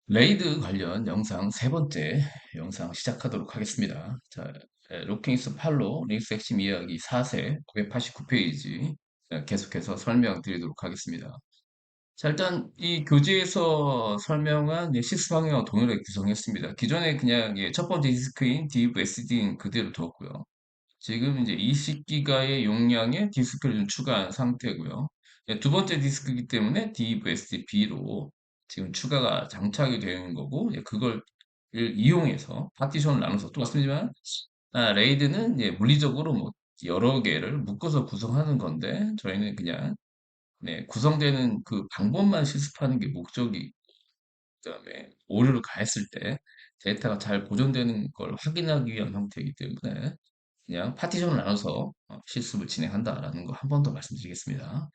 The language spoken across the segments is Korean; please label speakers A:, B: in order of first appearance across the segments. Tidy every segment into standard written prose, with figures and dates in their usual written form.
A: 레이드 관련 영상 세 번째 영상 시작하도록 하겠습니다. 자, 로킹스 팔로 리눅스 핵심 이야기 4세 989페이지 계속해서 설명드리도록 하겠습니다. 자, 일단 이 교재에서 설명한 시스 방향을 동일하게 구성했습니다. 기존에 그냥 첫 번째 디스크인 DIV SD는 그대로 두었고요. 지금 이제 20기가의 용량의 디스크를 좀 추가한 상태고요. 두 번째 디스크이기 때문에 DVSD-B로 지금 추가가 장착이 되는 거고, 그걸 이용해서 파티션을 나눠서 또 말씀드리지만, 레이드는 물리적으로 뭐 여러 개를 묶어서 구성하는 건데, 저희는 그냥 구성되는 그 방법만 실습하는 게 목적이, 그다음에 오류를 가했을 때 데이터가 잘 보존되는 걸 확인하기 위한 형태이기 때문에 그냥 파티션을 나눠서 실습을 진행한다라는 거 한 번 더 말씀드리겠습니다.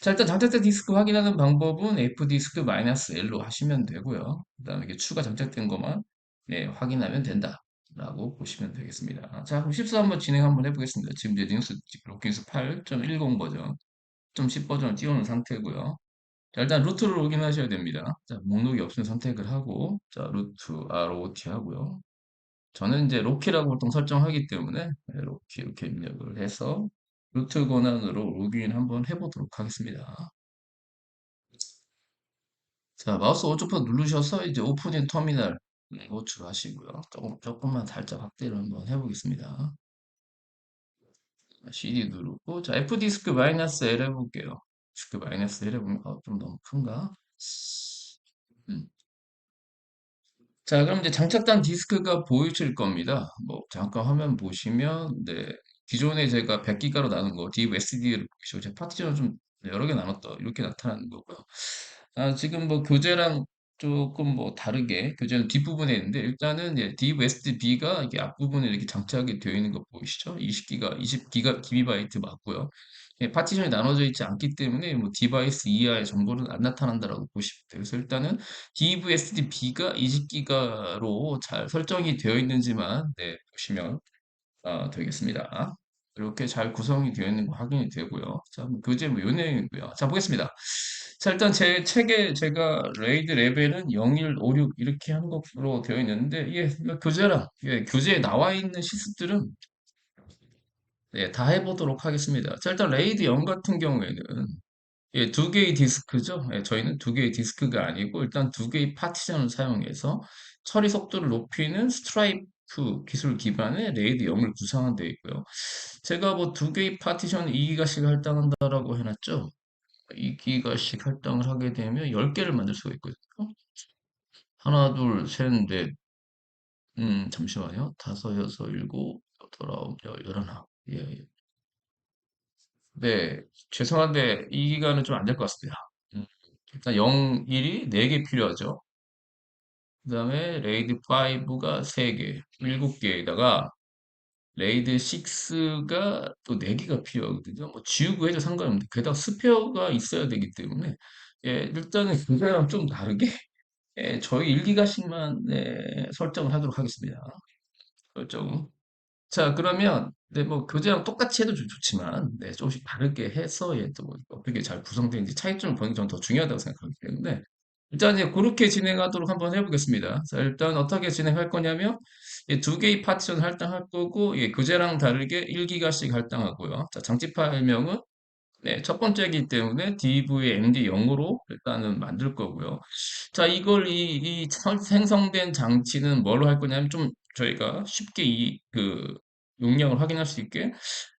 A: 자, 일단 장착된 디스크 확인하는 방법은 F디스크-L로 하시면 되고요. 그 다음에 이게 추가 장착된 것만 확인하면 된다라고 보시면 되겠습니다. 자, 그럼 실습 한번 진행 한번 해보겠습니다. 지금 이제 리눅스 로킹스 8.10 버전, 10 버전을 띄워놓은 상태고요. 자, 일단 루트를 로그인하셔야 됩니다. 자, 목록이 없으면 선택을 하고, 자, 루트 ROT 하고요. 저는 이제 로키라고 보통 설정하기 때문에 로키 이렇게 입력을 해서 루트 권한으로 로그인 한번 해보도록 하겠습니다. 자, 마우스 오른쪽 누르셔서 이제 오프닝 터미널 호출하시고요. 조금만 살짝 확대를 한번 해보겠습니다. CD 누르고, 자, F디스크-L 해볼게요. 디스크-L 해보면, 좀 너무 큰가? 음. 자, 그럼 이제 장착단 디스크가 보이실 겁니다. 뭐, 잠깐 화면 보시면, 기존에 제가 100기가로 나눈 거, DVSD를 보시고, 제 파티션을 좀 여러 개 나눴다, 이렇게 나타나는 거고요. 지금 뭐, 교재랑 조금 뭐, 다르게, 교재는 뒷부분에 있는데, 일단은 이제 DVSD-B가 이게 앞부분에 이렇게 장착이 되어 있는 거 보이시죠? 20기가, 기비바이트 맞고요. 파티션이 나눠져 있지 않기 때문에 뭐 디바이스 이하의 정보는 안 나타난다라고 보시면 돼요. 그래서 일단은 DVSD-B가 20기가로 잘 설정이 되어 있는지만 보시면 되겠습니다. 이렇게 잘 구성이 되어 있는 거 확인이 되고요. 자, 뭐 교재 뭐 요 내용이고요. 자, 보겠습니다. 자, 일단 제 책에 제가 레이드 레벨은 0156 이렇게 한 것으로 되어 있는데, 이거 교재랑, 교재에 나와 있는 실습들은 다 해보도록 하겠습니다. 자, 일단 레이드 0 같은 경우에는 두 개의 디스크죠. 저희는 두 개의 디스크가 아니고 일단 두 개의 파티션을 사용해서 처리 속도를 높이는 스트라이프 기술 기반의 레이드 0을 구상한 데 있고요. 제가 뭐 두 개의 파티션 2기가씩 할당한다라고 해놨죠. 2기가씩 할당을 하게 되면 10개를 만들 수가 있거든요. 하나, 둘, 셋, 넷, 잠시만요. 다섯, 여섯, 일곱, 여덟, 아홉, 열, 열하나. 예, 예. 네, 죄송한데 이 기간은 좀 안 될 것 같습니다. 음, 일단 0, 1이 4개 필요하죠. 그 다음에 레이드 5가 3개, 7개에다가 레이드 6가 또 4개가 필요하거든요. 뭐 지우고 해도 상관없는데 게다가 스페어가 있어야 되기 때문에 일단은 그거랑 좀 다르게 저희 1기가씩만 설정을 하도록 하겠습니다. 설정. 자, 그러면, 뭐, 교재랑 똑같이 해도 좋지만, 조금씩 다르게 해서, 또 어떻게 잘 구성되는지 차이점을 보는 게 저는 더 중요하다고 생각하기 때문에, 일단 그렇게 진행하도록 한번 해보겠습니다. 자, 일단 어떻게 진행할 거냐면, 두 개의 파티션을 할당할 거고, 교재랑 다르게 1기가씩 할당하고요. 자, 장치 파일명은 첫 번째이기 때문에 DVMD 0으로 일단은 만들 거고요. 자, 이걸 생성된 장치는 뭘로 할 거냐면 좀 저희가 쉽게 용량을 확인할 수 있게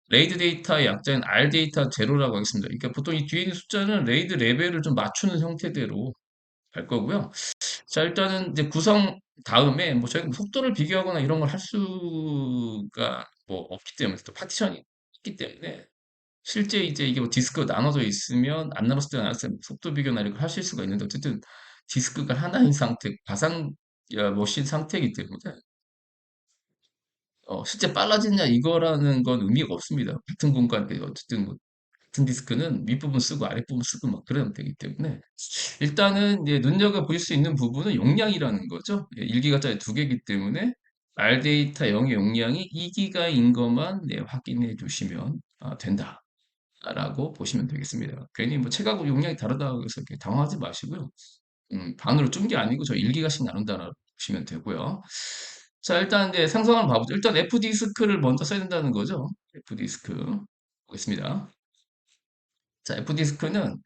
A: 레이드 데이터의 약자인 R 데이터 제로라고 하겠습니다. 그러니까 보통 이 뒤에 있는 숫자는 레이드 레벨을 좀 맞추는 형태대로 할 거고요. 자, 일단은 이제 구성 다음에 뭐 저희가 뭐 속도를 비교하거나 이런 걸 할 수가 뭐 없기 때문에 또 파티션이 있기 때문에 실제 이제 이게 뭐 디스크가 나눠져 있으면 안 나눴을 때 나눴을 때 속도 비교나 이런 걸 하실 수가 있는데 어쨌든 디스크가 하나인 상태, 가상 머신 상태이기 때문에 실제 빨라지냐 이거라는 건 의미가 없습니다. 같은 공간에 어쨌든 뭐 같은 디스크는 윗부분 쓰고 아랫부분 쓰고 막 그러면 되기 때문에 일단은 이제 눈여겨볼 수 있는 부분은 용량이라는 거죠. 1기가짜리 두 개이기 때문에 R 데이터 0의 용량이 2기가인 것만 확인해 주시면 된다. 라고 보시면 되겠습니다. 괜히 뭐 책하고 용량이 다르다고 해서 이렇게 당황하지 마시고요. 반으로 준 게 아니고 저 1기가씩 나눈다고 보시면 되고요. 자, 일단 이제 생성을 봐보죠. 일단 F디스크를 먼저 써야 된다는 거죠. F디스크. 보겠습니다. 자, F디스크는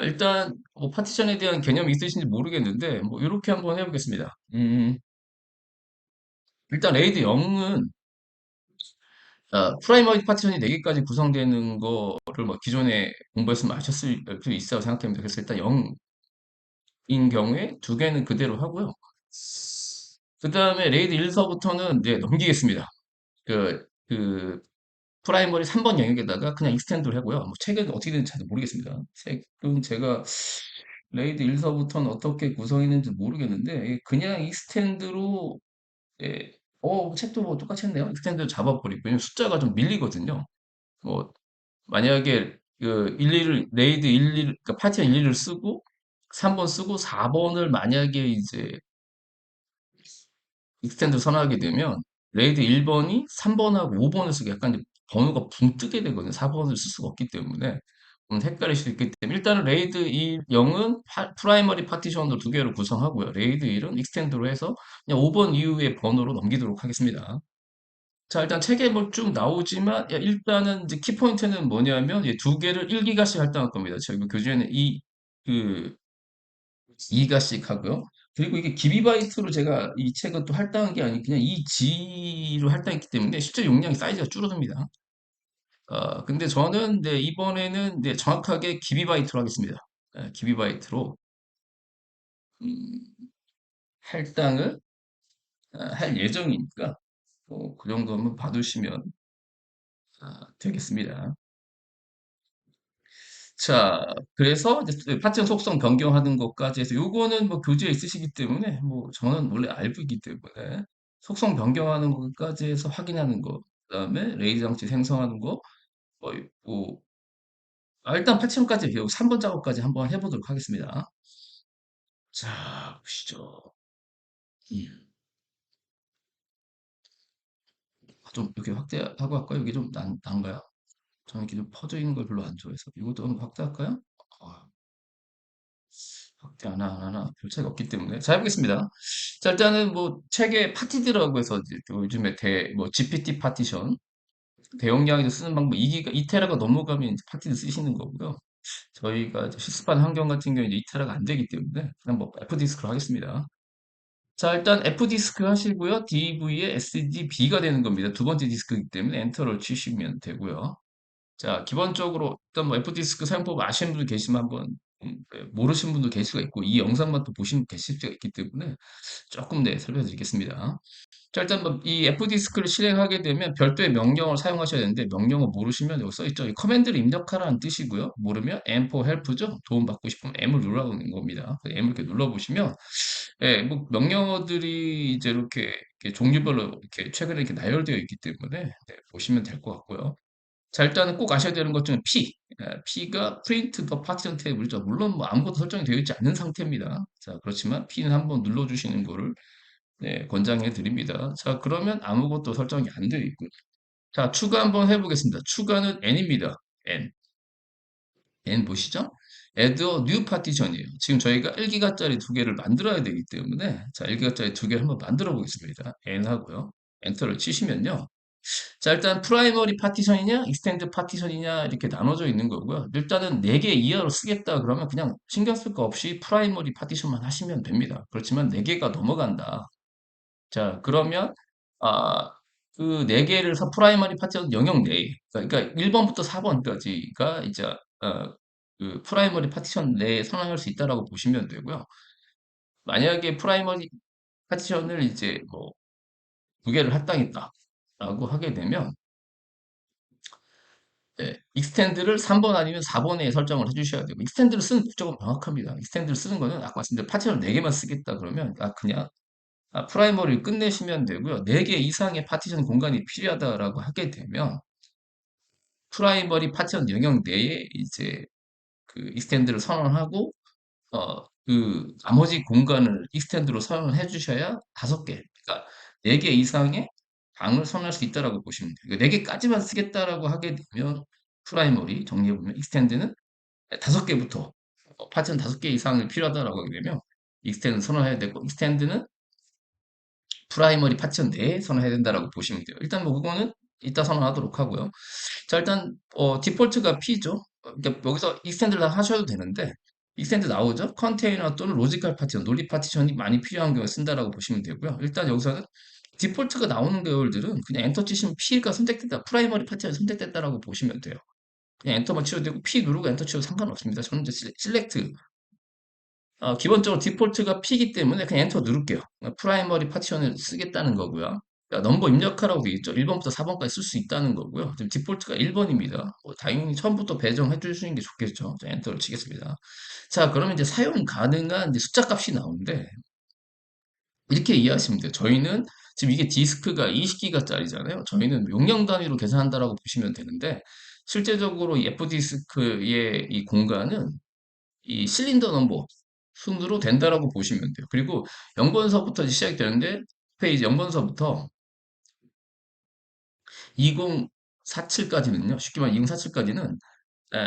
A: 일단 뭐 파티션에 대한 개념이 있으신지 모르겠는데 뭐 이렇게 한번 해보겠습니다. 일단 레이드 0은 프라이머리 파티션이 4개까지 구성되는 거를 뭐 기존에 공부했으면 아셨을 수 있다고 생각합니다. 그래서 일단 0인 경우에 2개는 그대로 하고요. 그 다음에 레이드 1서부터는 네, 넘기겠습니다. 그 프라이머리 3번 영역에다가 그냥 익스텐드를 하고요. 뭐 책은 어떻게 되는지 잘 모르겠습니다. 책은 제가 레이드 1서부터는 어떻게 구성했는지 모르겠는데 그냥 익스텐드로 예, 책도 뭐 똑같이 했네요. 익스텐드 잡아버리고 왜냐면 숫자가 좀 밀리거든요. 뭐 만약에 그 11을 레이드 11 그러니까 파티션 11을 쓰고 3번 쓰고 4번을 만약에 이제 익스텐드 선언하게 되면 레이드 1번이 3번하고 5번을 쓰고 약간 이제 번호가 붕 뜨게 되거든요. 4번을 쓸 수가 없기 때문에 헷갈릴 수 있기 때문에 일단은 레이드 0은 프라이머리 파티션으로 2개로 구성하고요. 레이드 1은 익스텐드로 해서 그냥 5번 이후의 번호로 넘기도록 하겠습니다. 자, 일단 책에 뭐 쭉 나오지만 일단은 이제 키포인트는 뭐냐면 2개를 1기가씩 할당할 겁니다. 저희 교재에는 그 2가씩 하고요. 그리고 이게 기비바이트로 제가 이 책은 또 할당한 게 아니고 그냥 이 G로 할당했기 때문에 실제 용량이 사이즈가 줄어듭니다. 근데 저는 네, 이번에는 네, 정확하게 기비바이트로 하겠습니다. 기비바이트로 음, 할당을 할 예정이니까 그 정도면 봐두시면 되겠습니다. 자, 그래서 이제 파션 속성 변경하는 것까지 해서 요거는 뭐 교재에 있으시기 때문에 뭐 저는 원래 알고 있기 때문에 속성 변경하는 것까지 해서 확인하는 거, 그다음에 레이즈 장치 생성하는 거, 뭐 있고 일단 파션까지 배우고 3번 작업까지 한번 해보도록 하겠습니다. 자, 보시죠. 음, 좀 이렇게 확대하고 할까요? 이게 좀 난가요? 저는 이렇게 좀 퍼져 있는 걸 별로 안 좋아해서 이것도 한번 확대할까요? 아, 확대 안 하나 별 차이가 없기 때문에 자 해보겠습니다. 자 일단은 뭐 책에 파티드라고 해서 이제 또 요즘에 뭐 GPT 파티션 대용량에서 쓰는 방법 2기가 2테라가 넘어가면 이제 파티드 쓰시는 거고요. 저희가 이제 실습한 환경 같은 경우에 이제 2테라가 안 되기 때문에 그냥 뭐 F디스크로 하겠습니다. 자 일단 F디스크 하시고요. DV에 SDB가 되는 겁니다. 두 번째 디스크이기 때문에 엔터를 치시면 되고요. 자, 기본적으로 일단 뭐 F디스크 사용법 아시는 분들 계시면 한번 모르시는 분도 계실 수가 있고 이 영상만 또 보시는 분 계실 수가 있기 때문에 조금 네, 설명드리겠습니다. 자, 일단 뭐 이 F디스크를 실행하게 되면 별도의 명령을 사용하셔야 되는데 명령을 모르시면 여기 써있죠. 이 커맨드를 입력하라는 뜻이고요. 모르면 M4 help죠. 도움받고 싶으면 M을 누르라는 겁니다. M을 이렇게 눌러보시면 예, 뭐 명령어들이 이제 이렇게 종류별로 이렇게 최근에 이렇게 나열되어 있기 때문에 네, 보시면 될 것 같고요. 자, 일단은 꼭 아셔야 되는 것 중에 P. P가 print the partition table이죠. 물론 뭐 아무것도 설정이 되어 있지 않는 상태입니다. 자, 그렇지만 P는 한번 눌러주시는 거를 네, 권장해 드립니다. 자, 그러면 아무것도 설정이 안 되어 있고. 자, 추가 한번 해보겠습니다. 추가는 N입니다. N. N 보시죠? add a new partition이에요. 지금 저희가 1기가짜리 2개를 만들어야 되기 때문에 자, 1기가짜리 2개를 한번 만들어 보겠습니다. N 하고요. 엔터를 치시면요. 자, 일단 프라이머리 파티션이냐, 익스텐드 파티션이냐 이렇게 나눠져 있는 거고요. 일단은 4개 이하로 쓰겠다 그러면 그냥 신경 쓸 거 없이 프라이머리 파티션만 하시면 됩니다. 그렇지만 4개가 넘어간다. 자, 그러면 아, 그 4개를 프라이머리 파티션 영역 내에 그러니까 1번부터 4번까지가 이제 그 프라이머리 파티션 내에 선언할 수 있다라고 보시면 되고요. 만약에 프라이머리 파티션을 이제 뭐 2개를 할당했다라고 하게 되면 네, 익스텐드를 3번 아니면 4번에 설정을 해주셔야 되고 익스텐드를 쓰는 목적은 명확합니다. 익스텐드를 쓰는 거는 아까 말씀드린 파티션을 4개만 쓰겠다 그러면 그냥 프라이머리를 끝내시면 되고요. 4개 이상의 파티션 공간이 필요하다라고 하게 되면 프라이머리 파티션 영역 내에 이제 그 익스텐드를 선언하고 그 나머지 공간을 익스텐드로 선언을 해주셔야 5개, 그러니까 4개 이상의 방을 선언할 수 있다라고 보시면 돼요. 4개까지만 쓰겠다라고 하게 되면 프라이머리 정리해보면 익스텐드는 5개부터 파츠는 5개 이상이 필요하다라고 하게 되면 익스텐드 선언해야 되고 익스텐드는 프라이머리 파츠 내에 선언해야 된다라고 보시면 돼요. 일단 뭐 그거는 이따 선언하도록 하고요. 자, 일단 디폴트가 P죠. 그러니까 여기서 익스텐드를 다 하셔도 되는데 익스텐드 나오죠. 컨테이너 또는 로지컬 파티션, 논리 파티션이 많이 필요한 경우에 쓴다라고 보시면 되고요. 일단 여기서는 디폴트가 나오는 계열들은 그냥 엔터 치시면 P가 선택됐다, 프라이머리 파티션이 선택됐다라고 보시면 돼요. 그냥 엔터만 치셔도 되고 P 누르고 엔터 치셔도 상관없습니다. 저는 이제 실렉트 기본적으로 디폴트가 P이기 때문에 그냥 엔터 누를게요. 프라이머리 파티션을 쓰겠다는 거고요. 그러니까 넘버 입력하라고 되어 있죠. 1번부터 4번까지 쓸 수 있다는 거고요. 지금 디폴트가 1번입니다. 당연히 처음부터 배정해 주시는 게 좋겠죠. 자, 엔터를 치겠습니다. 자, 그러면 이제 사용 가능한 이제 숫자 값이 나오는데 이렇게 이해하시면 돼요. 저희는 지금 이게 디스크가 20기가짜리잖아요. 저희는 용량 단위로 계산한다라고 보시면 되는데 실제적으로 이 F디스크의 이 공간은 이 실린더 넘버 순으로 된다라고 보시면 돼요. 그리고 0번서부터 시작이 되는데 페이지 0번서부터 2047까지는요. 쉽게 말하면 2047까지는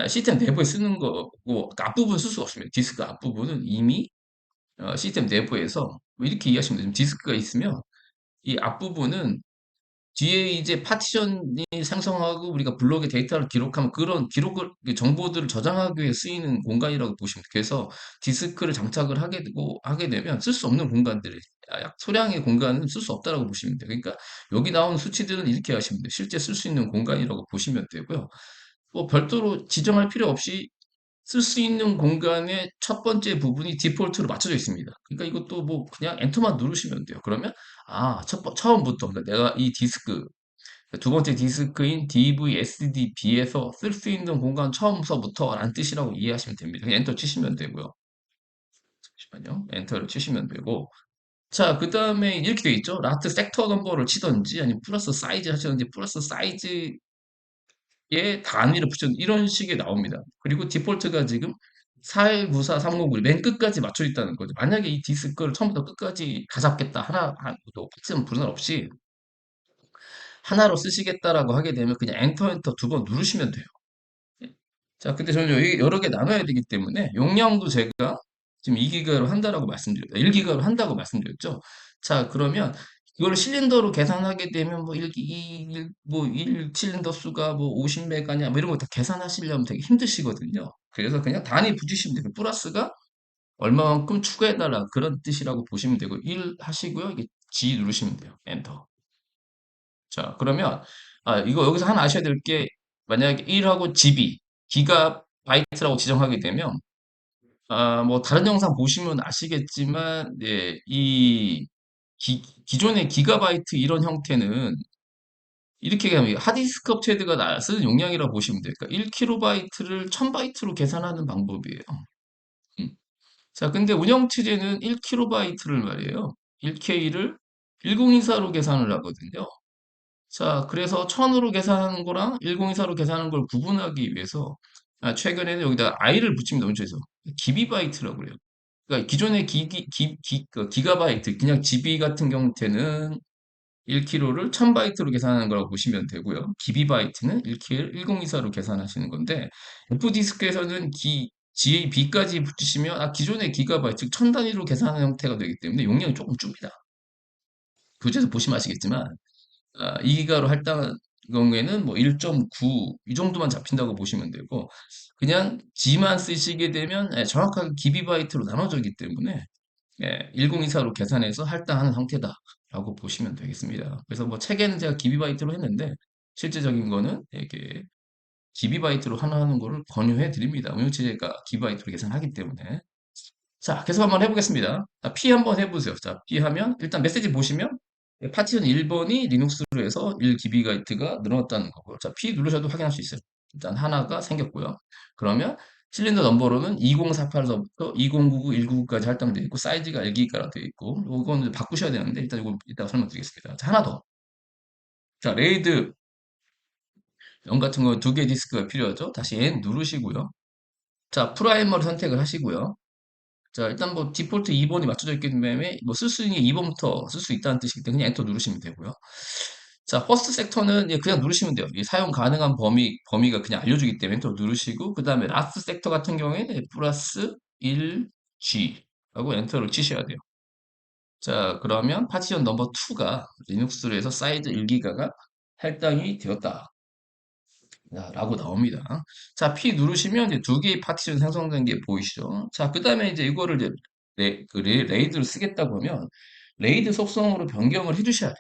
A: 시스템 내부에 쓰는 거고 그러니까 앞부분 쓸 수가 없습니다. 디스크 앞부분은 이미 시스템 내부에서 뭐 이렇게 이해하시면 돼요. 디스크가 있으면 이 앞부분은 뒤에 이제 파티션이 생성하고 우리가 블록에 데이터를 기록하면 그런 기록을 정보들을 저장하기 위해 쓰이는 공간이라고 보시면 돼요. 그래서 디스크를 장착을 하게 되면 쓸 수 없는 공간들이 소량의 공간은 쓸 수 없다라고 보시면 돼요. 그러니까 여기 나오는 수치들은 이렇게 하시면 돼요. 실제 쓸 수 있는 공간이라고 보시면 되고요. 뭐 별도로 지정할 필요 없이 쓸 수 있는 공간의 첫 번째 부분이 디폴트로 맞춰져 있습니다. 그러니까 이것도 뭐 그냥 엔터만 누르시면 돼요. 그러면 처음부터 그러니까 내가 이 디스크 두 번째 디스크인 DVSDB에서 쓸 수 있는 공간 처음서부터라는 뜻이라고 이해하시면 됩니다. 그냥 엔터 치시면 되고요. 잠시만요. 엔터를 치시면 되고. 자, 그 다음에 이렇게 되어 있죠. 라트 섹터 넘버를 치던지 아니면 플러스 사이즈 하시던지 플러스 사이즈의 단위를 붙여 이런 식의 나옵니다. 그리고 디폴트가 지금 4194309 맨 끝까지 맞춰 있다는 거죠. 만약에 이 디스크를 처음부터 끝까지 다 잡겠다 하나도 팩션 분할 없이 하나로 쓰시겠다라고 하게 되면 그냥 엔터 2번 누르시면 돼요. 예. 자, 근데 저는 여기 여러 개 나눠야 되기 때문에 용량도 제가 지금 2기가로 한다라고 말씀드렸다. 1기가로 한다고 말씀드렸죠. 자, 그러면 이걸 실린더로 계산하게 되면 뭐 1 실린더 수가 뭐 50메가냐 뭐 이런 거 다 계산하시려면 되게 힘드시거든요. 그래서 그냥 단위 붙이시면 돼요. 플러스가 얼마만큼 추가해달라 그런 뜻이라고 보시면 되고 1 하시고요. 이게 G 누르시면 돼요. 엔터. 자, 그러면 이거 여기서 하나 아셔야 될 게 만약에 1하고 GB 기가바이트라고 지정하게 되면 뭐 다른 영상 보시면 아시겠지만 네, 이 기존의 기가바이트 이런 형태는 이렇게 하면 하드디스크 업체가 쓰는 용량이라고 보시면 돼요. 그러니까 1KB 를 1000바이트로 계산하는 방법이에요. 음. 자, 근데 운영체제는 1KB 를 말이에요. 1K를 1024로 계산을 하거든요. 자, 그래서 1000으로 계산하는 거랑 1024로 계산하는 걸 구분하기 위해서 최근에는 여기다 i를 붙입니다. 문제에서 기비바이트라고 그래요. 그러니까 기존의 기가바이트, 그냥 GB 같은 경우에는 1kg를 1000바이트로 계산하는 거라고 보시면 되고요. 기비바이트는 1kg 1024로 계산하시는 건데 F디스크에서는 GAB까지 붙이시면 기존의 기가바이트, 즉 1000단위로 계산하는 형태가 되기 때문에 용량이 조금 줍니다. 교재에서 보시면 아시겠지만 2기가로 할당한 경우에는 뭐 1.9 이 정도만 잡힌다고 보시면 되고 그냥 G만 쓰시게 되면 정확하게 기비바이트로 나눠져 있기 때문에 1024로 계산해서 할당하는 형태다라고 보시면 되겠습니다. 그래서 뭐 책에는 제가 기비바이트로 했는데 실제적인 거는 이렇게 기비바이트로 하는 거를 권유해 드립니다. 운영체제가 기비바이트로 계산하기 때문에. 자, 계속 한번 해보겠습니다. P 한번 해보세요. 자, P 하면 일단 메시지 보시면 파티션 1번이 리눅스로 해서 1GB가 늘어났다는 거고요. 자, P 누르셔도 확인할 수 있어요. 일단 하나가 생겼고요. 그러면 실린더 넘버로는 2048서부터 2099, 199까지 할당되어 있고 사이즈가 1기가로 되어 있고 이거는 바꾸셔야 되는데 일단 이거 이따가 설명드리겠습니다. 자, 하나 더. 자, 레이드 0 같은 거 2개 디스크가 필요하죠. 다시 N 누르시고요. 자, 프라이머를 선택을 하시고요. 자, 일단 뭐 디폴트 2번이 맞춰져 있기 때문에 뭐 쓸 수 있는 게 2번부터 쓸 수 있다는 뜻이기 때문에 그냥 엔터 누르시면 되고요. 자, 퍼스트 섹터는 그냥 누르시면 돼요. 이 사용 가능한 범위가 그냥 알려주기 때문에 또 누르시고, 그 다음에 라스트 섹터 같은 경우에는 플러스 1G 하고 엔터를 치셔야 돼요. 자, 그러면 파티션 넘버 2가 리눅스로 해서 사이즈 1기가가 할당이 되었다. 라고 나옵니다. 자, P 누르시면 이제 두 개의 파티션 생성된 게 보이시죠? 자, 그 다음에 이제 이거를 이제 레이드를 쓰겠다고 하면 레이드 속성으로 변경을 해주셔야 돼요.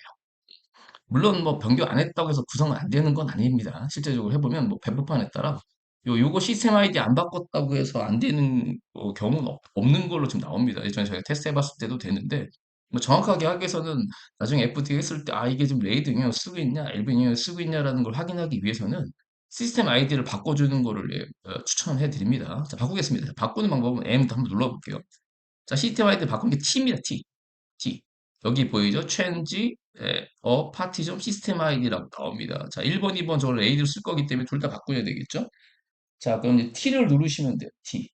A: 물론 뭐 변경 안 했다고 해서 구성은 안 되는 건 아닙니다. 실제적으로 해보면 뭐 배포판에 따라 요거 시스템 아이디 안 바꿨다고 해서 안 되는 경우는 없는 걸로 지금 나옵니다. 예전에 저희가 테스트 해봤을 때도 되는데 뭐 정확하게 하기 위해서는 나중에 FD 했을 때 이게 지금 레이드 영역을 쓰고 있냐, 엘브 영역을 쓰고 있냐라는 걸 확인하기 위해서는 시스템 아이디를 바꿔주는 거를 추천해 드립니다. 자, 바꾸겠습니다. 바꾸는 방법은 M도 한번 눌러볼게요. 자, 시스템 아이디 바꾼 게 T입니다. T. T. 여기 보이죠? change partition system id라고 나옵니다. 자, 1번, 2번 저걸 A를 쓸 거기 때문에 둘 다 바꾸셔야 되겠죠? 자, 그럼 이제 T를 누르시면 돼요. T.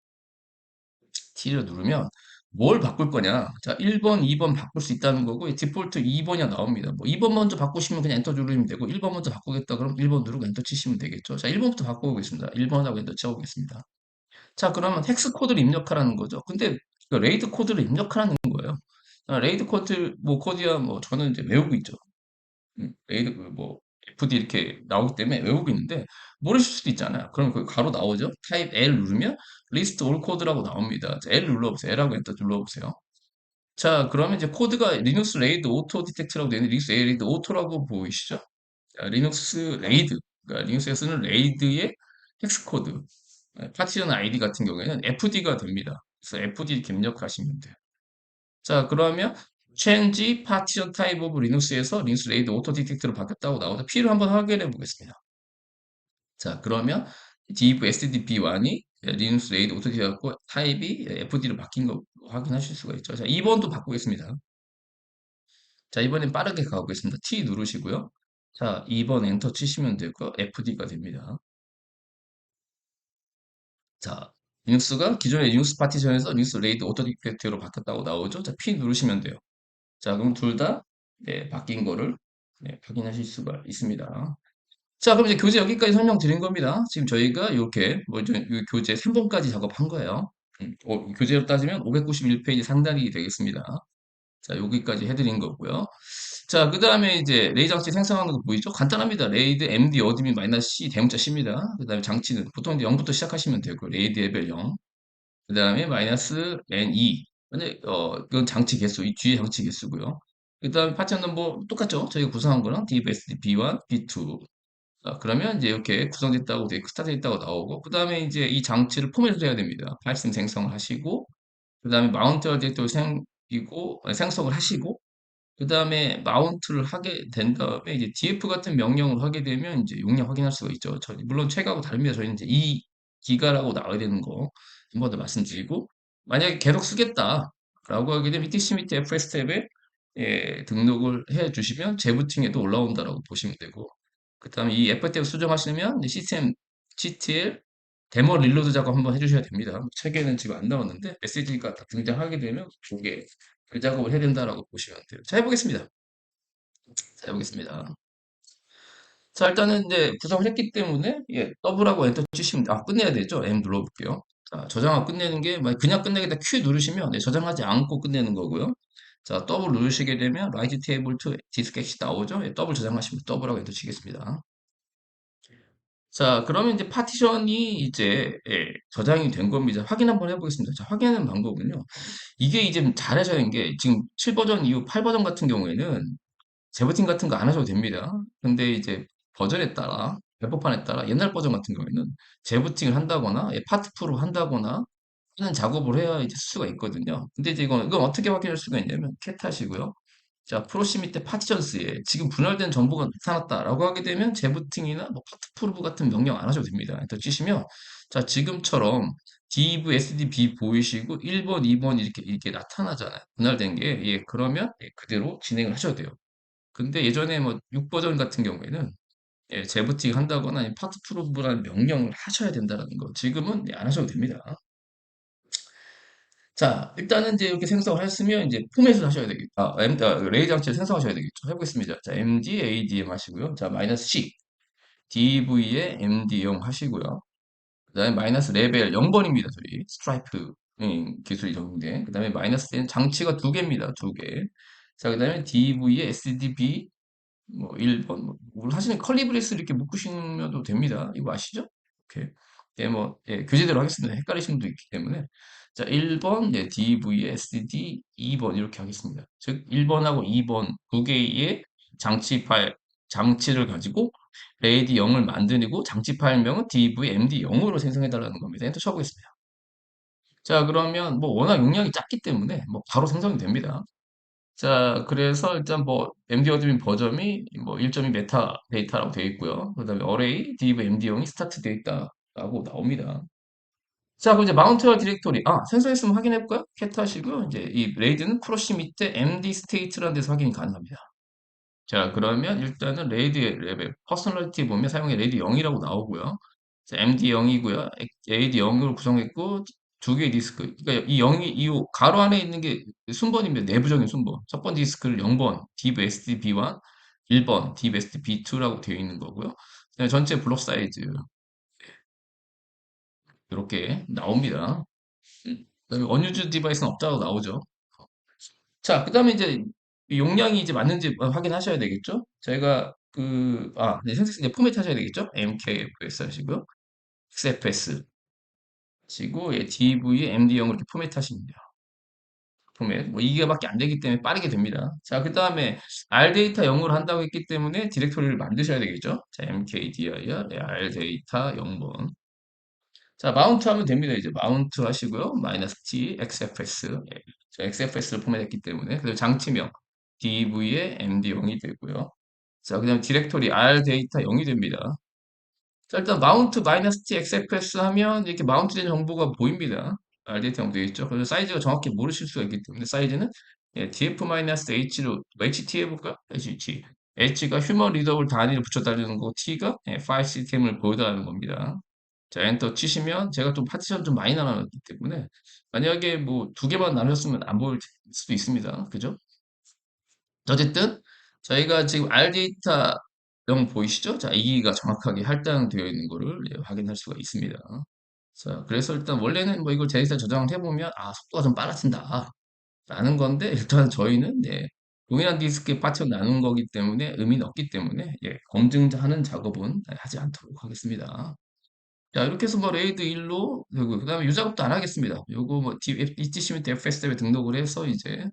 A: T를 누르면 뭘 바꿀 거냐? 자, 1번, 2번 바꿀 수 있다는 거고, 디폴트 2번이 나옵니다. 뭐 2번 먼저 바꾸시면 그냥 엔터 누르면 되고, 1번 먼저 바꾸겠다 그럼 1번 누르고 엔터 치시면 되겠죠? 자, 1번부터 바꿔보겠습니다. 1번하고 엔터 쳐보겠습니다. 자, 그러면 헥스 코드를 입력하라는 거죠. 근데 그 레이드 코드를 입력하라는 거예요. 레이드 코드, 뭐, 코드야, 뭐, 저는 이제 외우고 있죠. 레이드, 뭐, FD 이렇게 나오기 때문에 외우고 있는데, 모르실 수도 있잖아요. 그럼 그 가로 나오죠? 타입 L 누르면, 리스트 올 코드라고 나옵니다. 자, L 눌러보세요. L하고 엔터 눌러보세요. 자, 그러면 이제 코드가 리눅스 레이드 오토 디텍트라고 되어 있는데, 리눅스 레이드 오토라고 보이시죠? 자, 리눅스 레이드, 그러니까 리눅스에 쓰는 레이드의 헥스 코드, 파티션 아이디 같은 경우에는 FD가 됩니다. 그래서 FD 이렇게 입력하시면 돼요. 자, 그러면 change partition type of Linux에서 리눅스 레이드 오토 디텍트로 바뀌었다고 나오죠. P를 한번 확인해 보겠습니다. 자, 그러면 div sdb1이 리눅스 레이드 오토 디텍트고 타입이 FD로 바뀐 거 확인하실 수가 있죠. 자, 2번도 바꾸겠습니다. 자, 이번엔 빠르게 가보겠습니다. T 누르시고요. 자, 2번 엔터 치시면 되고 FD가 됩니다. 자, 리눅스가 기존의 리눅스 파티션에서 리눅스 레이드 오토 디텍트로 바뀌었다고 나오죠. 자, P 누르시면 돼요. 자, 그럼 둘 다 바뀐 거를 확인하실 수가 있습니다. 자, 그럼 이제 교재 여기까지 설명드린 겁니다. 지금 저희가 이렇게 뭐 이 교재 3번까지 작업한 거예요. 교재로 따지면 591페이지 상단이 되겠습니다. 자, 여기까지 해드린 거고요. 자, 그 다음에 이제 레이 장치 생성하는 거 보이죠? 간단합니다. 레이드 md 어드민 마이너스 c 대문자 c입니다. 그 다음에 장치는 보통 이제 0부터 시작하시면 되고 레이드 레벨 0. 그 다음에 마이너스 NE. 근데, 그건 장치 개수, 이 뒤에 장치 개수고요. 그 다음에 파티션은 뭐 똑같죠? 저희가 구성한 거랑 DBSD B1, B2. 그러면 이제 이렇게 구성됐다고 되게 스타트됐다고 나오고, 그 다음에 이제 이 장치를 포맷을 해야 됩니다. 파이썬 생성을 하시고, 그 다음에 마운트 어제도 생기고, 생성을 하시고, 그 다음에 마운트를 하게 된 다음에 이제 df 같은 명령을 하게 되면 이제 용량 확인할 수가 있죠. 물론 책하고 다릅니다. 저희는 이제 2기가라고 나와야 되는 거 한 번 더 말씀드리고 만약에 계속 쓰겠다라고 하게 되면 etc 밑에 fs 탭에 등록을 해 주시면 재부팅에도 올라온다라고 보시면 되고 그 다음에 이 f 탭 수정하시면 이제 시스템 GTL 데모 릴로드 작업 한번 해주셔야 됩니다. 책에는 지금 안 나왔는데 메시지가 다 등장하게 되면 그게 그 작업을 해야 된다라고 보시면 돼요. 자, 해보겠습니다. 자, 해보겠습니다. 자, 일단은 이제 구성을 했기 때문에, 더블하고 엔터 치시면, 끝내야 되죠? M 눌러볼게요. 자, 저장하고 끝내는 게, 그냥 끝내겠다 Q 누르시면, 저장하지 않고 끝내는 거고요. 자, 더블 누르시게 되면, 라이트 테이블 to 디스크 엑시 나오죠? 더블 저장하시면 더블하고 엔터 치겠습니다. 자, 그러면 이제 파티션이 이제, 저장이 된 겁니다. 확인 한번 해보겠습니다. 자, 확인하는 방법은요. 이게 이제 잘하셔야 하는 게, 지금 7버전 이후 8버전 같은 경우에는, 재부팅 같은 거 안 하셔도 됩니다. 근데 이제 버전에 따라, 배포판에 따라 옛날 버전 같은 경우에는 재부팅을 한다거나, 파트 프로 한다거나 하는 작업을 해야 이제 수가 있거든요. 근데 이제 이건 어떻게 확인할 수가 있냐면, cat 하시고요. 자, 프로시 밑에 파티션스에 지금 분할된 정보가 나타났다라고 하게 되면 재부팅이나 뭐 파트 프로브 같은 명령 안 하셔도 됩니다. 엔터 치시면, 자, 지금처럼 div sdb 보이시고 1번, 2번 이렇게 나타나잖아요. 분할된 게, 그러면 그대로 진행을 하셔야 돼요. 근데 예전에 뭐 6버전 같은 경우에는 재부팅 한다거나 아니면 파트 프로브라는 명령을 하셔야 된다는 거. 지금은 안 하셔도 됩니다. 자, 일단은 이제 이렇게 생성을 했으면 이제 포맷을 하셔야 되겠죠. 레이 장치를 생성하셔야 되겠죠. 해보겠습니다. 자, MD, ADM 하시고요. 자, 마이너스 C, DV에 MD0 하시고요. 그 다음에 마이너스 레벨 0번입니다. 저희 스트라이프 기술이 적용된. 그 다음에 마이너스 D는 장치가 두 개입니다. 두 개. 자, 그 다음에 DV에 SDB 뭐 1번 뭐 사실은 컬리브레스 이렇게 묶으시면도 됩니다. 이거 아시죠? 이렇게 예, 뭐 예, 교재대로 하겠습니다. 헷갈리시는 분도 있기 때문에 자 1번 예, DV, SD 2번 이렇게 하겠습니다. 즉 1번하고 2번 두 개의 장치 파일 장치를 가지고 레이디 0을 만드고 장치 파일명은 DV, MD 0으로 생성해 달라는 겁니다. 엔터 쳐보겠습니다. 자 그러면 뭐 워낙 용량이 작기 때문에 뭐 바로 생성이 됩니다. 자, 그래서 일단 뭐 MD 어드민 버전이 뭐 1.2 메타 데이터라고 되어 있고요. 그다음에 어레이 div MD0이 스타트 데이터라고 나옵니다. 자, 그럼 이제 마운트와 디렉토리. 아, 생성했으면 확인해 볼까요? cat 하시고 이제 이 레이드는 프로시 밑에 MD state라는 데서 확인이 가능합니다. 자, 그러면 일단은 레이드의 레벨 퍼스널리티 보면 사용의 레이드 0이라고 나오고요. 자, MD 0이고요. AD 0으로 구성했고 두 개의 디스크. 그러니까 이 0이 이 가로 안에 있는 게 순번입니다. 내부적인 순번. 첫 번 디스크를 0번 div SDB1, 1번 div SDB2라고 되어 있는 거고요. 그다음에 전체 블록 사이즈 이렇게 나옵니다. 그다음에 unused 디바이스는 없다고 나오죠. 자, 그다음에 이제 이 용량이 이제 맞는지 확인하셔야 되겠죠? 저희가 네, 선생님 이제 포맷 하셔야 되겠죠? MKFS 하시고요. XFS 하시고, 예, DV, MD0을 이렇게 포맷 하시면 돼요. 포맷. 뭐 2기가밖에 안 되기 때문에 빠르게 됩니다. 자, 그다음에 R 데이터 0으로 한다고 했기 때문에 디렉토리를 만드셔야 되겠죠? 자, mkdir, R 데이터 0번. 자, 마운트 하면 됩니다. 이제 마운트 하시고요. 마이너스 T, XFS. 예, 자, XFS를 포맷했기 때문에. 그리고 장치명 DV에 MD0이 되고요. 자, 그다음 디렉토리 R 데이터 0이 됩니다. 자, 일단 마운트 마이너스 T XFS 하면 이렇게 마운트된 정보가 보입니다. R 데이터 0 되어 있죠. 그래서 사이즈가 정확히 모르실 수가 있기 때문에 사이즈는 예, df-h로 HT 해볼까요? HT. H가 휴먼 리더블 단위를 붙여 달리는 거고 T가 예, 파일 시스템을 보여달라는 겁니다. 자, 엔터 치시면 제가 좀 파티션 좀 많이 나눴기 때문에 만약에 뭐 두 개만 나눴으면 안 보일 수도 있습니다. 그죠? 어쨌든 저희가 지금 R 데이터 0 보이시죠? 자, 이기가 정확하게 할당되어 있는 거를 예, 확인할 수가 있습니다. 자, 그래서 일단 원래는 뭐 이걸 데이터 저장을 해보면 속도가 좀 빨라진다 라는 건데 일단 저희는 예, 동일한 디스크에 파티션 나눈 거기 때문에 의미는 없기 때문에 예, 검증하는 작업은 하지 않도록 하겠습니다. 자, 이렇게 해서 뭐 레이드 1로 되고 그다음에 이 작업도 안 하겠습니다. 요거 뭐 ETC 및 FS에 등록을 해서 이제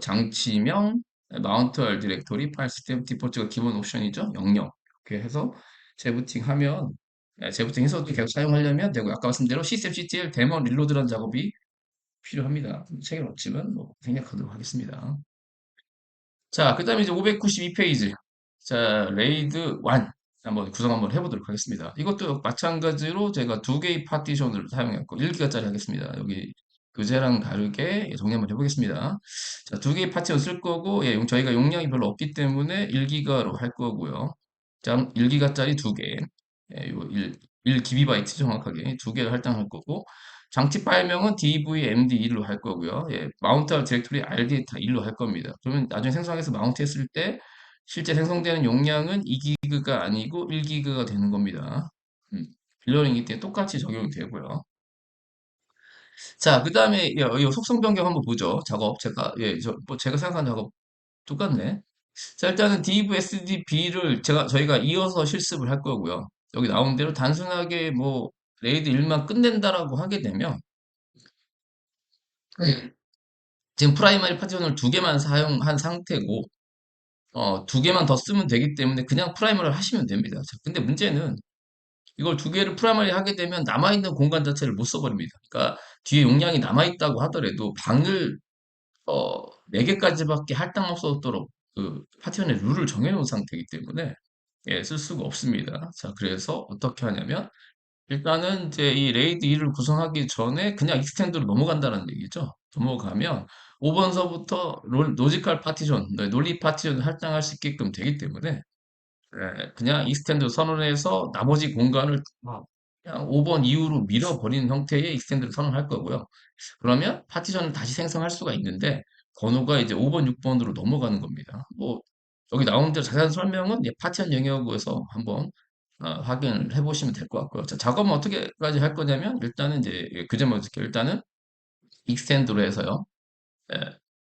A: 장치명, 마운트 알 디렉토리, 파일 시스템 디폴트가 기본 옵션이죠. 00 이렇게 해서 재부팅하면 재부팅해서 계속 사용하려면 되고 아까 말씀대로 시스템 CTL 데몬 릴로드라는 작업이 필요합니다. 책은 없지만 뭐 생략하도록 하겠습니다. 자, 그 다음에 이제 592페이지. 자, 레이드 1. 한번 구성 한번 해보도록 하겠습니다. 이것도 마찬가지로 제가 두 개의 파티션을 사용했고, 1기가짜리 하겠습니다. 여기 교재랑 다르게 정리 한번 해보겠습니다. 자, 두 개의 파티션 쓸 거고, 예, 저희가 용량이 별로 없기 때문에 1기가로 할 거고요. 자, 1기가짜리 두 개. 예, 요 1기비바이트 정확하게 두 개를 할당할 거고, 장치 파일명은 dvmd1로 할 거고요. 예, 마운트 디렉토리 rdata 1로 할 겁니다. 그러면 나중에 생성해서 마운트 했을 때 실제 생성되는 용량은 2기가가 아니고 1기가가 되는 겁니다. 빌러링이 때 똑같이 적용이 되고요. 자, 그 다음에 이 속성 변경 한번 보죠. 작업 뭐 제가 생각한 작업 똑같네. 자, 일단은 div sdb를 저희가 이어서 실습을 할 거고요. 여기 나온 대로 단순하게 뭐 레이드 1만 끝낸다라고 하게 되면 지금 프라이머리 파티션을 두 개만 사용한 상태고 두 개만 더 쓰면 되기 때문에 그냥 프라이머리를 하시면 됩니다. 자, 근데 문제는 이걸 두 개를 프라이머리 하게 되면 남아있는 공간 자체를 못 써버립니다. 그러니까 뒤에 용량이 남아있다고 하더라도 방을 4개까지밖에 할당 없어도록 그 파티션의 룰을 정해놓은 상태이기 때문에 예, 쓸 수가 없습니다. 자, 그래서 어떻게 하냐면 일단은 이제 이 레이드 2를 구성하기 전에 그냥 익스텐드로 넘어간다는 얘기죠. 넘어가면 5번서부터 로지컬 파티션, 논리 파티션을 할당할 수 있게끔 되기 때문에 그냥 익스텐드 선언해서 나머지 공간을 그냥 5번 이후로 밀어버리는 형태의 익스텐드를 선언할 거고요. 그러면 파티션을 다시 생성할 수가 있는데 번호가 이제 5번, 6번으로 넘어가는 겁니다. 뭐 여기 나온 대로 자세한 설명은 이제 파티션 영역에서 한번 확인을 해보시면 될 것 같고요. 자, 작업은 어떻게까지 할 거냐면 일단은 이제 그 점을 드릴게요. 일단은 익스텐드로 해서요. 예,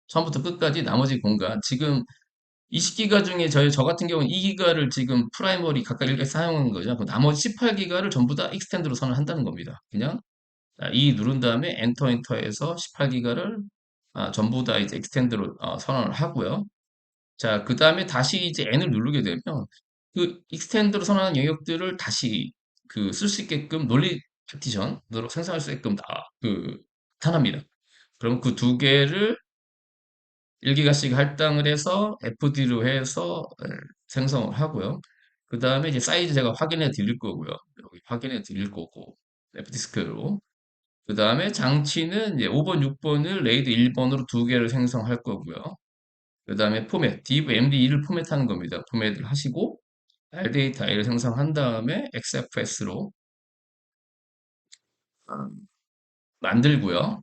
A: 처음부터 끝까지 나머지 공간 지금 20기가 중에 저 같은 경우는 2기가를 지금 프라이머리 각각 이렇게 사용한 거죠. 그럼 나머지 18기가를 전부 다 익스텐드로 선을 한다는 겁니다. 그냥 이 누른 다음에 엔터에서 18기가를 전부 다 이제 익스텐드로 선언을 하고요. 자, 그 다음에 다시 이제 N을 누르게 되면 그 익스텐드로 선언한 영역들을 다시 그 쓸 수 있게끔 논리 파티션으로 생성할 수 있게끔 나타납니다. 그럼 그 두 개를 1기가씩 할당을 해서 FD로 해서 생성을 하고요. 그 다음에 이제 사이즈 제가 확인해 드릴 거고요. 여기 확인해 드릴 거고 FD스크로. 그 다음에 장치는 이제 5번, 6번을 레이드 1번으로 두 개를 생성할 거고요. 그 다음에 포맷, div MD2를 포맷하는 겁니다. 포맷을 하시고 RData I를 생성한 다음에 XFS로 만들고요.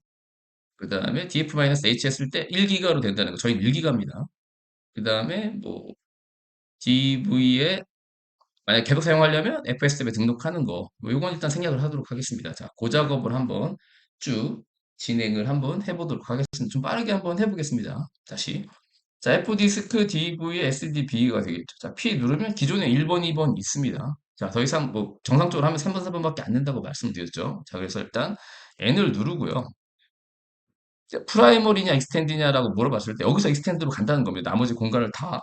A: 그 다음에 df-h 했을 때 1기가로 된다는 거. 저희는 1기가입니다. 그 다음에 뭐 DV에 만약 계속 사용하려면 FS앱에 등록하는 거. 뭐 이건 일단 생략을 하도록 하겠습니다. 자, 그 작업을 한번 쭉 진행을 한번 해보도록 하겠습니다. 좀 빠르게 한번 해보겠습니다. 다시. 자, F디스크 DV의 SDB가 되겠죠. 자, P 누르면 기존에 1번, 2번 있습니다. 자, 더 이상 뭐 정상적으로 하면 3번, 4번밖에 안 된다고 말씀드렸죠. 자, 그래서 일단 N을 누르고요. 자, 프라이머리냐 익스텐디냐라고 물어봤을 때 여기서 익스텐드로 간다는 겁니다. 나머지 공간을 다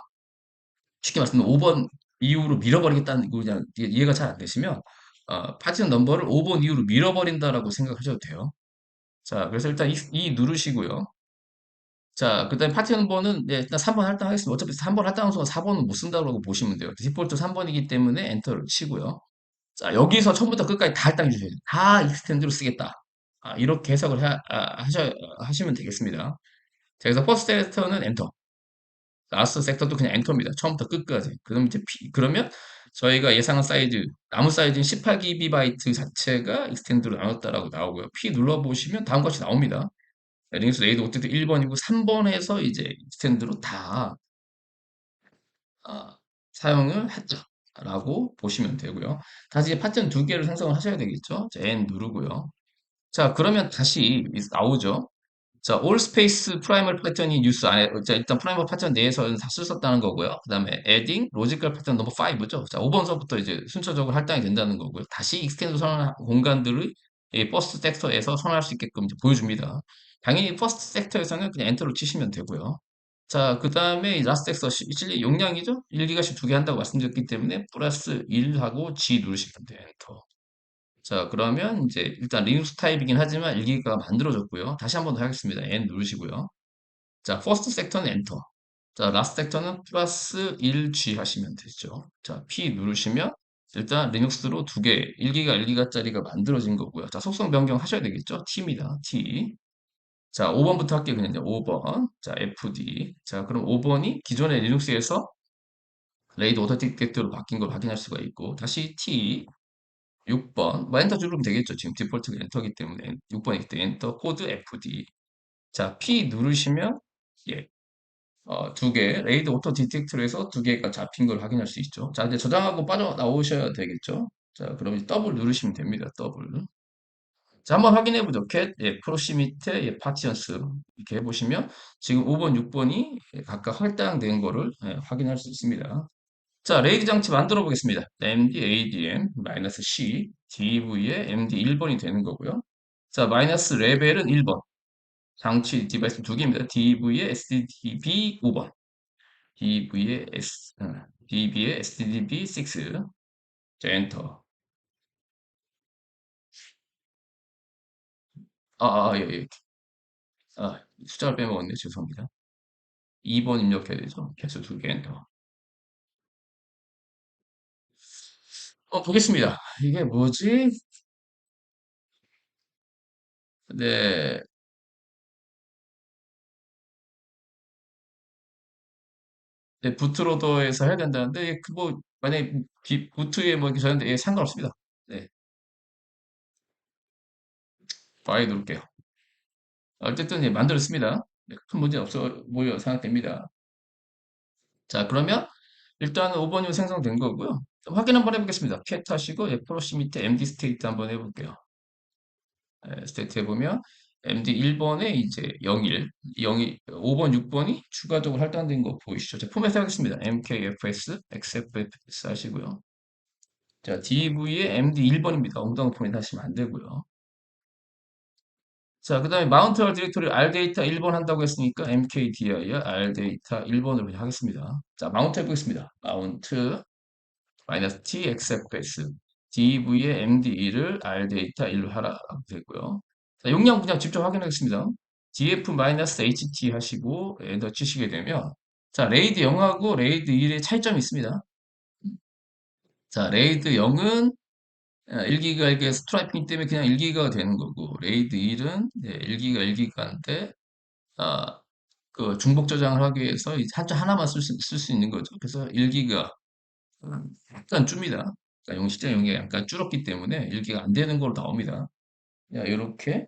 A: 쉽게 말씀드리면 5번 이후로 밀어버리겠다는 거 그냥 이해가 잘 안 되시면 파지션 넘버를 5번 이후로 밀어버린다라고 생각하셔도 돼요. 자, 그래서 일단 이 누르시고요. 자, 그 다음에 파티 넘버는 네, 일단 3번 할당하겠습니다. 어차피 3번 할당한 순간 4번은 못 쓴다고 보시면 돼요. 디폴트 3번이기 때문에 엔터를 치고요. 자, 여기서 처음부터 끝까지 다 할당해 주셔야 돼요. 다 익스텐드로 쓰겠다. 이렇게 해석을 하시면 되겠습니다. 자, 그래서 퍼스트 섹터는 엔터. 라스트 섹터도 그냥 엔터입니다. 처음부터 끝까지. 그럼 이제 그러면 저희가 예상한 사이즈, 나무 사이즈는 18GB 자체가 익스텐드로 나눴다라고 나오고요. P 눌러보시면 다음과 같이 나옵니다. 리눅스 레이드 오텍트 1번이고 3번에서 이제 익스텐드로 다 아, 사용을 했다라고 보시면 되고요. 다시 이제 파트는 두 개를 생성을 하셔야 되겠죠. 자, N 누르고요. 자, 그러면 다시 나오죠. 자, all space primal 패턴이 뉴스 안에, 자, 일단 프라이머 패턴 내에서는 다 쓰셨다는 거고요. 그 다음에 adding logical 패턴 넘버 5죠. 자, 5번서부터 이제 순차적으로 할당이 된다는 거고요. 다시 익스텐드 선언 공간들을 이 퍼스트 섹터에서 선언할 수 있게끔 이제 보여줍니다. 당연히 퍼스트 섹터에서는 그냥 엔터로 치시면 되고요. 자, 그 다음에 라스트 섹터 실리 용량이죠? 1기가씩 두 개 한다고 말씀드렸기 때문에 플러스 1하고 G 누르시면 돼요. 엔터. 자, 그러면 이제 일단 리눅스 타입이긴 하지만 1기가 만들어졌고요. 다시 한 번 더 하겠습니다. N 누르시고요. 자, 퍼스트 섹터는 엔터. 자, 라스트 섹터는 플러스 1G 하시면 되죠. 자, P 누르시면 일단 리눅스로 두 개, 1기가 1기가짜리가 만들어진 거고요. 자, 속성 변경 하셔야 되겠죠? T입니다. T. 자, 5번부터 할게요. 그냥 5번. 자, FD. 자, 그럼 5번이 기존의 리눅스에서 레이드 오토틱트로 바뀐 걸 확인할 수가 있고, 다시 T. 6번. 뭐 엔터 누르면 되겠죠. 지금 디폴트가 엔터기 때문에 6번이기 때문에 엔터 코드 FD. 자, P 누르시면 예, 두 개, 레이드 오토 디텍터로 해서 두 개가 잡힌 걸 확인할 수 있죠. 자, 이제 저장하고 빠져나오셔야 되겠죠. 자, 그럼 이제 더블 누르시면 됩니다. 더블. 자, 한번 확인해 보죠. 캣, 예, 프로시미테, 예, 파티언스. 이렇게 해보시면 지금 5번, 6번이 각각 할당된 거를 확인할 수 있습니다. 자, 레이드 장치 만들어 보겠습니다. MD, ADM, 마이너스 C, DV에 MD 1번이 되는 거고요. 자, 마이너스 레벨은 1번. 장치 디바이스 두 개입니다. DV에 SDDB 5번. DV에 SDDB 6. 자, 엔터. 예, 예. 숫자를 빼먹었네. 죄송합니다. 2번 입력해야 되죠. 개수 두 개 엔터. 보겠습니다. 이게 뭐지? 네, 네, 부트로더에서 해야 된다는데, 그 뭐, 만약에 부트에 뭐 이렇게 저는데 예, 상관없습니다. 네. Y 누를게요. 어쨌든 예, 만들었습니다. 네, 큰 문제 없어 보여 생각됩니다. 자, 그러면 일단 5번이면 생성된 거고요. 좀 확인 한번 해보겠습니다. cat 하시고 프로시 밑에 md 스테이트 한번 해볼게요. 스테이트 해보면 md 1번에 이제 01, 01, 5번, 6번이 추가적으로 할당된 거 보이시죠? 자, 포맷 하겠습니다. mkfs, xfs 하시고요. 자, DV에 MD 1번입니다. 엉덩이 포맷 하시면 안 되고요. 자, 그 다음에 마운트 디렉토리 R 데이터 1번 한다고 했으니까 mkdir R 데이터 1번으로 그냥 하겠습니다. 자, 마운트 해보겠습니다. 마운트 마이너스 t xfs dv의 md1을 R 데이터 1로 하라고 되고요. 자, 용량 그냥 직접 확인하겠습니다. df 마이너스 ht 하시고 엔터 치시게 되면 자, 레이드 0하고 레이드 1의 차이점이 있습니다. 자, 레이드 0은 1기가 이게 스트라이핑 때문에 그냥 1기가가 되는 거고 레이드 1은 1기가 1기가인데 아, 그 중복 저장을 하기 위해서 이 한자 하나만 쓸 수 있는 거죠. 그래서 1기가 약간 줍니다. 그러니까 실제 용량이 약간 줄었기 때문에 1기가 안 되는 걸로 나옵니다. 이렇게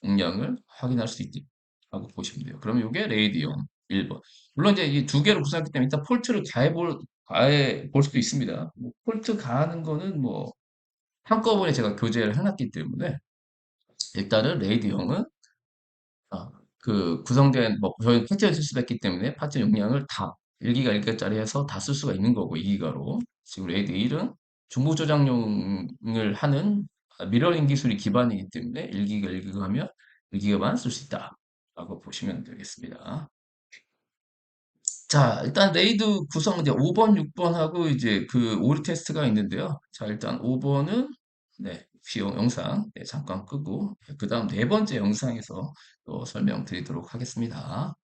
A: 용량을 확인할 수 있다고 보시면 돼요. 그러면 이게 레이디온 1번. 물론 이제 이 두 개로 구성했기 때문에 일단 폴트를 가해 볼 수도 있습니다. 뭐 폴트 가하는 거는 뭐 한꺼번에 제가 교재를 해놨기 때문에 일단은 레이디온은 그 구성된 뭐 저희 파트를 쓸 수가 있기 때문에 파트 용량을 다 1기가 1기가짜리 해서 다 쓸 수가 있는 거고 2기가로 지금 레이드 1은 중복 저장용을 하는 미러링 기술이 기반이기 때문에 1기가 1기가 하면 1기가만 쓸 수 있다 라고 보시면 되겠습니다. 자, 일단 레이드 구성 이제 5번, 6번하고 이제 그 오리 테스트가 있는데요. 자, 일단 5번은 네, 비용 영상 네, 잠깐 끄고 그 다음 네 번째 영상에서 또 설명드리도록 하겠습니다.